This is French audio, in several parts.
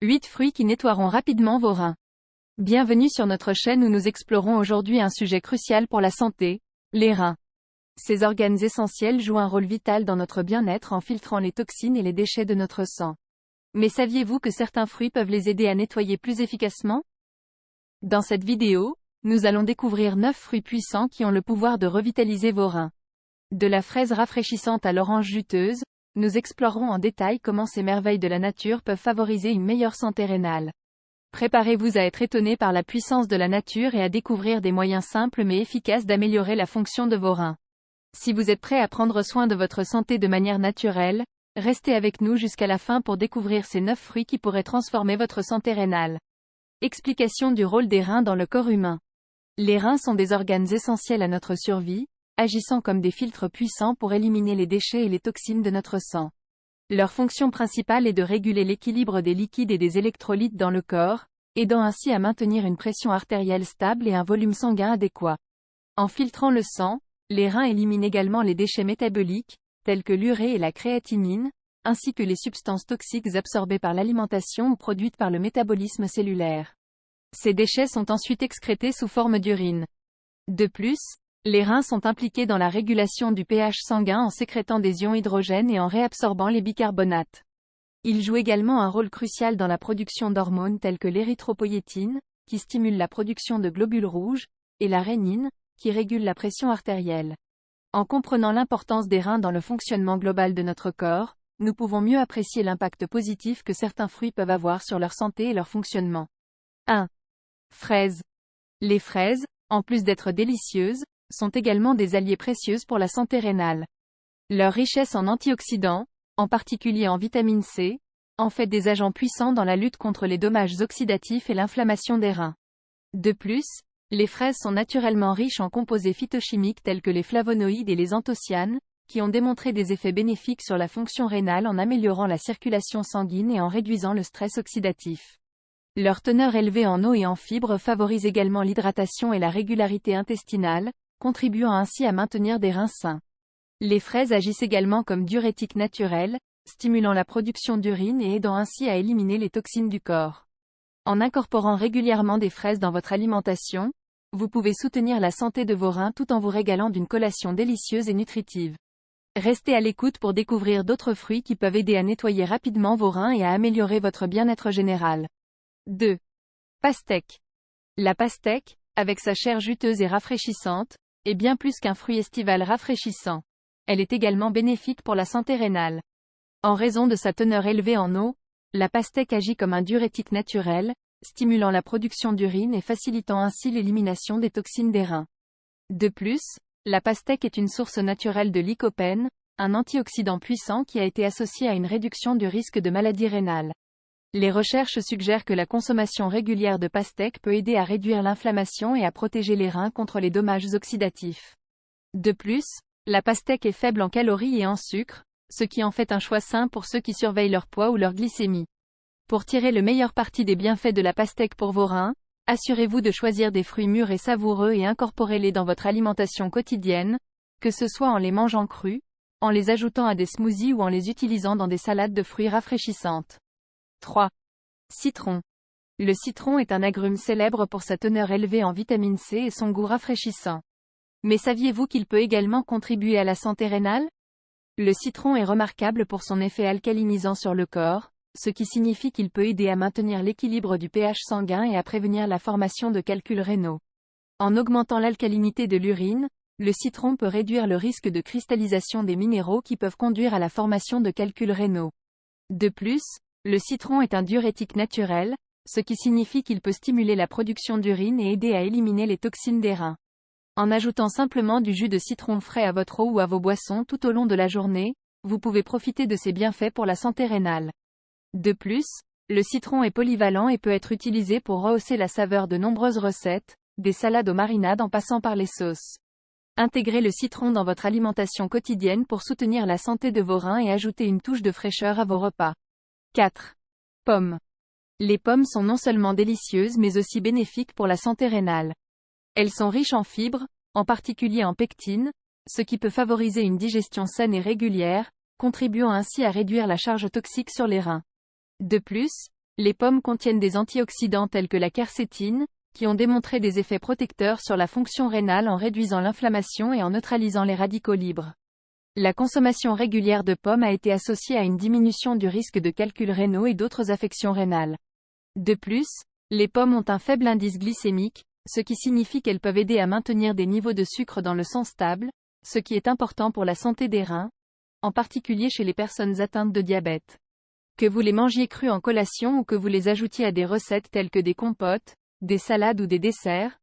8 fruits qui nettoieront rapidement vos reins. Bienvenue sur notre chaîne où nous explorons aujourd'hui un sujet crucial pour la santé, les reins. Ces organes essentiels jouent un rôle vital dans notre bien-être en filtrant les toxines et les déchets de notre sang. Mais saviez-vous que certains fruits peuvent les aider à nettoyer plus efficacement? Dans cette vidéo, nous allons découvrir 9 fruits puissants qui ont le pouvoir de revitaliser vos reins. De la fraise rafraîchissante à l'orange juteuse, nous explorerons en détail comment ces merveilles de la nature peuvent favoriser une meilleure santé rénale. Préparez-vous à être étonné par la puissance de la nature et à découvrir des moyens simples mais efficaces d'améliorer la fonction de vos reins. Si vous êtes prêt à prendre soin de votre santé de manière naturelle, restez avec nous jusqu'à la fin pour découvrir ces 9 fruits qui pourraient transformer votre santé rénale. Explication du rôle des reins dans le corps humain. Les reins sont des organes essentiels à notre survie, agissant comme des filtres puissants pour éliminer les déchets et les toxines de notre sang. Leur fonction principale est de réguler l'équilibre des liquides et des électrolytes dans le corps, aidant ainsi à maintenir une pression artérielle stable et un volume sanguin adéquat. En filtrant le sang, les reins éliminent également les déchets métaboliques, tels que l'urée et la créatinine, ainsi que les substances toxiques absorbées par l'alimentation ou produites par le métabolisme cellulaire. Ces déchets sont ensuite excrétés sous forme d'urine. De plus, les reins sont impliqués dans la régulation du pH sanguin en sécrétant des ions hydrogène et en réabsorbant les bicarbonates. Ils jouent également un rôle crucial dans la production d'hormones telles que l'érythropoïétine, qui stimule la production de globules rouges, et la rénine, qui régule la pression artérielle. En comprenant l'importance des reins dans le fonctionnement global de notre corps, nous pouvons mieux apprécier l'impact positif que certains fruits peuvent avoir sur leur santé et leur fonctionnement. 1. Fraises. Les fraises, en plus d'être délicieuses, sont également des alliés précieux pour la santé rénale. Leur richesse en antioxydants, en particulier en vitamine C, en fait des agents puissants dans la lutte contre les dommages oxydatifs et l'inflammation des reins. De plus, les fraises sont naturellement riches en composés phytochimiques tels que les flavonoïdes et les anthocyanes, qui ont démontré des effets bénéfiques sur la fonction rénale en améliorant la circulation sanguine et en réduisant le stress oxydatif. Leur teneur élevée en eau et en fibres favorise également l'hydratation et la régularité intestinale, contribuant ainsi à maintenir des reins sains. Les fraises agissent également comme diurétiques naturels, stimulant la production d'urine et aidant ainsi à éliminer les toxines du corps. En incorporant régulièrement des fraises dans votre alimentation, vous pouvez soutenir la santé de vos reins tout en vous régalant d'une collation délicieuse et nutritive. Restez à l'écoute pour découvrir d'autres fruits qui peuvent aider à nettoyer rapidement vos reins et à améliorer votre bien-être général. 2. Pastèque. La pastèque, avec sa chair juteuse et rafraîchissante, est bien plus qu'un fruit estival rafraîchissant. Elle est également bénéfique pour la santé rénale. En raison de sa teneur élevée en eau, la pastèque agit comme un diurétique naturel, stimulant la production d'urine et facilitant ainsi l'élimination des toxines des reins. De plus, la pastèque est une source naturelle de lycopène, un antioxydant puissant qui a été associé à une réduction du risque de maladie rénale. Les recherches suggèrent que la consommation régulière de pastèque peut aider à réduire l'inflammation et à protéger les reins contre les dommages oxydatifs. De plus, la pastèque est faible en calories et en sucre, ce qui en fait un choix sain pour ceux qui surveillent leur poids ou leur glycémie. Pour tirer le meilleur parti des bienfaits de la pastèque pour vos reins, assurez-vous de choisir des fruits mûrs et savoureux et incorporez-les dans votre alimentation quotidienne, que ce soit en les mangeant crus, en les ajoutant à des smoothies ou en les utilisant dans des salades de fruits rafraîchissantes. 3. Citron. Le citron est un agrume célèbre pour sa teneur élevée en vitamine C et son goût rafraîchissant. Mais saviez-vous qu'il peut également contribuer à la santé rénale? Le citron est remarquable pour son effet alcalinisant sur le corps, ce qui signifie qu'il peut aider à maintenir l'équilibre du pH sanguin et à prévenir la formation de calculs rénaux. En augmentant l'alcalinité de l'urine, le citron peut réduire le risque de cristallisation des minéraux qui peuvent conduire à la formation de calculs rénaux. De plus, le citron est un diurétique naturel, ce qui signifie qu'il peut stimuler la production d'urine et aider à éliminer les toxines des reins. En ajoutant simplement du jus de citron frais à votre eau ou à vos boissons tout au long de la journée, vous pouvez profiter de ses bienfaits pour la santé rénale. De plus, le citron est polyvalent et peut être utilisé pour rehausser la saveur de nombreuses recettes, des salades aux marinades en passant par les sauces. Intégrez le citron dans votre alimentation quotidienne pour soutenir la santé de vos reins et ajouter une touche de fraîcheur à vos repas. 4. Pommes. Les pommes sont non seulement délicieuses mais aussi bénéfiques pour la santé rénale. Elles sont riches en fibres, en particulier en pectine, ce qui peut favoriser une digestion saine et régulière, contribuant ainsi à réduire la charge toxique sur les reins. De plus, Les pommes contiennent des antioxydants tels que la quercétine, qui ont démontré des effets protecteurs sur la fonction rénale en réduisant l'inflammation et en neutralisant les radicaux libres. La consommation régulière de pommes a été associée à une diminution du risque de calculs rénaux et d'autres affections rénales. De plus, les pommes ont un faible indice glycémique, ce qui signifie qu'elles peuvent aider à maintenir des niveaux de sucre dans le sang stables, ce qui est important pour la santé des reins, en particulier chez les personnes atteintes de diabète. Que vous les mangiez crus en collation ou que vous les ajoutiez à des recettes telles que des compotes, des salades ou des desserts,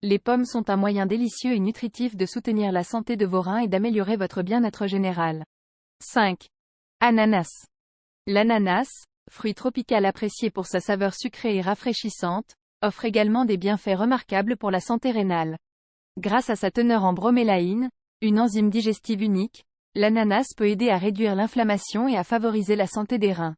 les pommes sont un moyen délicieux et nutritif de soutenir la santé de vos reins et d'améliorer votre bien-être général. 5. Ananas. L'ananas, fruit tropical apprécié pour sa saveur sucrée et rafraîchissante, offre également des bienfaits remarquables pour la santé rénale. Grâce à sa teneur en bromélaïne, une enzyme digestive unique, l'ananas peut aider à réduire l'inflammation et à favoriser la santé des reins.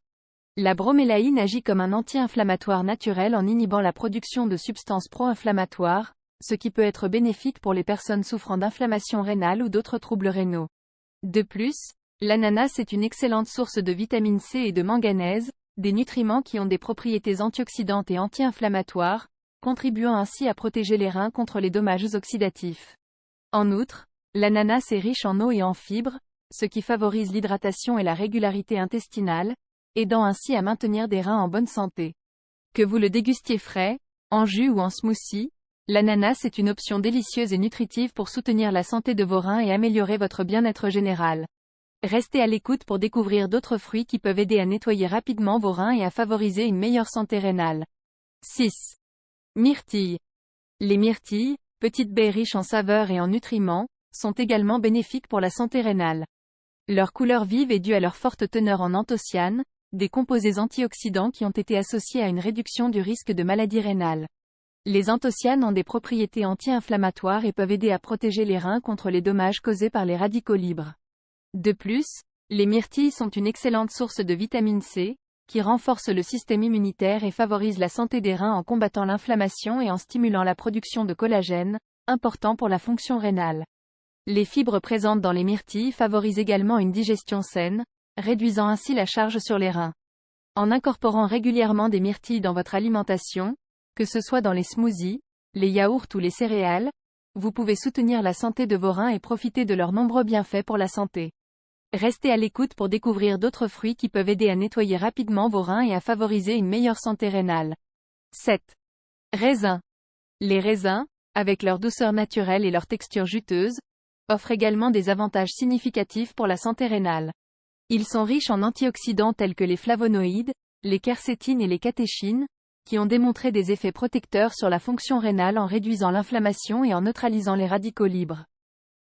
La bromélaïne agit comme un anti-inflammatoire naturel en inhibant la production de substances pro-inflammatoires, ce qui peut être bénéfique pour les personnes souffrant d'inflammation rénale ou d'autres troubles rénaux. De plus, l'ananas est une excellente source de vitamine C et de manganèse, des nutriments qui ont des propriétés antioxydantes et anti-inflammatoires, contribuant ainsi à protéger les reins contre les dommages oxydatifs. En outre, l'ananas est riche en eau et en fibres, ce qui favorise l'hydratation et la régularité intestinale, aidant ainsi à maintenir des reins en bonne santé. Que vous le dégustiez frais, en jus ou en smoothie, l'ananas est une option délicieuse et nutritive pour soutenir la santé de vos reins et améliorer votre bien-être général. Restez à l'écoute pour découvrir d'autres fruits qui peuvent aider à nettoyer rapidement vos reins et à favoriser une meilleure santé rénale. 6. Myrtilles. Les myrtilles, petites baies riches en saveurs et en nutriments, sont également bénéfiques pour la santé rénale. Leur couleur vive est due à leur forte teneur en anthocyanes, des composés antioxydants qui ont été associés à une réduction du risque de maladie rénale. Les anthocyanes ont des propriétés anti-inflammatoires et peuvent aider à protéger les reins contre les dommages causés par les radicaux libres. De plus, les myrtilles sont une excellente source de vitamine C, qui renforce le système immunitaire et favorise la santé des reins en combattant l'inflammation et en stimulant la production de collagène, important pour la fonction rénale. Les fibres présentes dans les myrtilles favorisent également une digestion saine, réduisant ainsi la charge sur les reins. En incorporant régulièrement des myrtilles dans votre alimentation, que ce soit dans les smoothies, les yaourts ou les céréales, vous pouvez soutenir la santé de vos reins et profiter de leurs nombreux bienfaits pour la santé. Restez à l'écoute pour découvrir d'autres fruits qui peuvent aider à nettoyer rapidement vos reins et à favoriser une meilleure santé rénale. 7. Raisins. Les raisins, avec leur douceur naturelle et leur texture juteuse, offrent également des avantages significatifs pour la santé rénale. Ils sont riches en antioxydants tels que les flavonoïdes, les quercétines et les catéchines, qui ont démontré des effets protecteurs sur la fonction rénale en réduisant l'inflammation et en neutralisant les radicaux libres.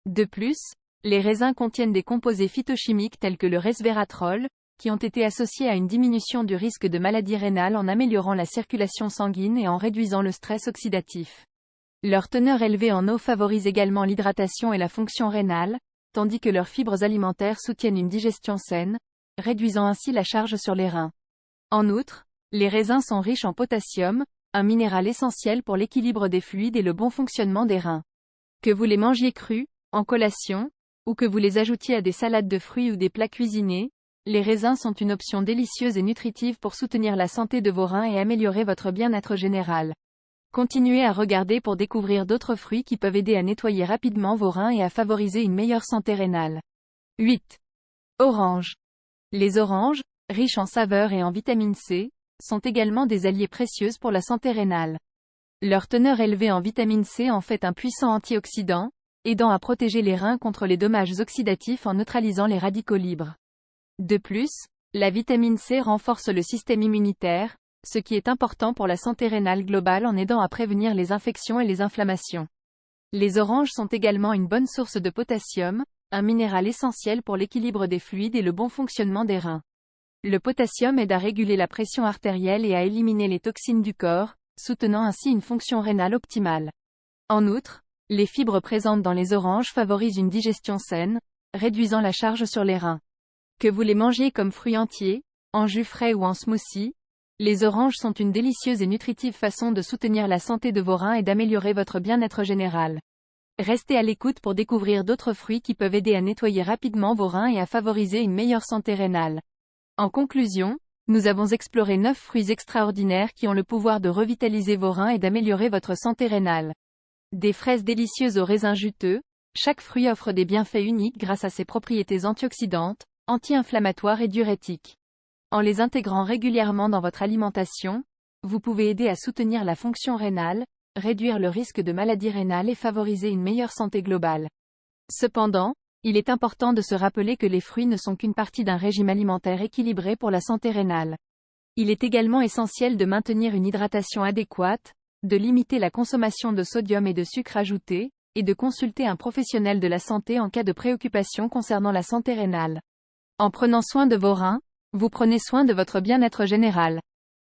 De plus, les raisins contiennent des composés phytochimiques tels que le resveratrol, qui ont été associés à une diminution du risque de maladie rénale en améliorant la circulation sanguine et en réduisant le stress oxydatif. Leur teneur élevée en eau favorise également l'hydratation et la fonction rénale, tandis que leurs fibres alimentaires soutiennent une digestion saine, réduisant ainsi la charge sur les reins. En outre, les raisins sont riches en potassium, un minéral essentiel pour l'équilibre des fluides et le bon fonctionnement des reins. Que vous les mangiez crus, en collation, ou que vous les ajoutiez à des salades de fruits ou des plats cuisinés, les raisins sont une option délicieuse et nutritive pour soutenir la santé de vos reins et améliorer votre bien-être général. Continuez à regarder pour découvrir d'autres fruits qui peuvent aider à nettoyer rapidement vos reins et à favoriser une meilleure santé rénale. 8. Oranges. Les oranges, riches en saveurs et en vitamine C, sont également des alliés précieux pour la santé rénale. Leur teneur élevée en vitamine C en fait un puissant antioxydant, aidant à protéger les reins contre les dommages oxydatifs en neutralisant les radicaux libres. De plus, la vitamine C renforce le système immunitaire, ce qui est important pour la santé rénale globale en aidant à prévenir les infections et les inflammations. Les oranges sont également une bonne source de potassium, un minéral essentiel pour l'équilibre des fluides et le bon fonctionnement des reins. Le potassium aide à réguler la pression artérielle et à éliminer les toxines du corps, soutenant ainsi une fonction rénale optimale. En outre, les fibres présentes dans les oranges favorisent une digestion saine, réduisant la charge sur les reins. Que vous les mangiez comme fruits entiers, en jus frais ou en smoothie, les oranges sont une délicieuse et nutritive façon de soutenir la santé de vos reins et d'améliorer votre bien-être général. Restez à l'écoute pour découvrir d'autres fruits qui peuvent aider à nettoyer rapidement vos reins et à favoriser une meilleure santé rénale. En conclusion, Nous avons exploré 9 fruits extraordinaires qui ont le pouvoir de revitaliser vos reins et d'améliorer votre santé rénale. Des fraises délicieuses aux raisins juteux, chaque fruit offre des bienfaits uniques grâce à ses propriétés antioxydantes, anti-inflammatoires et diurétiques. En les intégrant régulièrement dans votre alimentation, vous pouvez aider à soutenir la fonction rénale, réduire le risque de maladie rénale et favoriser une meilleure santé globale. Cependant, il est important de se rappeler que les fruits ne sont qu'une partie d'un régime alimentaire équilibré pour la santé rénale. Il est également essentiel de maintenir une hydratation adéquate, de limiter la consommation de sodium et de sucre ajouté, et de consulter un professionnel de la santé en cas de préoccupation concernant la santé rénale. En prenant soin de vos reins, vous prenez soin de votre bien-être général.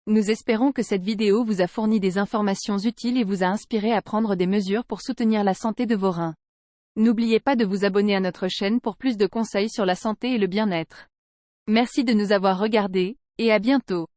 Nous espérons que cette vidéo vous a fourni des informations utiles et vous a inspiré à prendre des mesures pour soutenir la santé de vos reins. N'oubliez pas de vous abonner à notre chaîne pour plus de conseils sur la santé et le bien-être. Merci de nous avoir regardés, et à bientôt.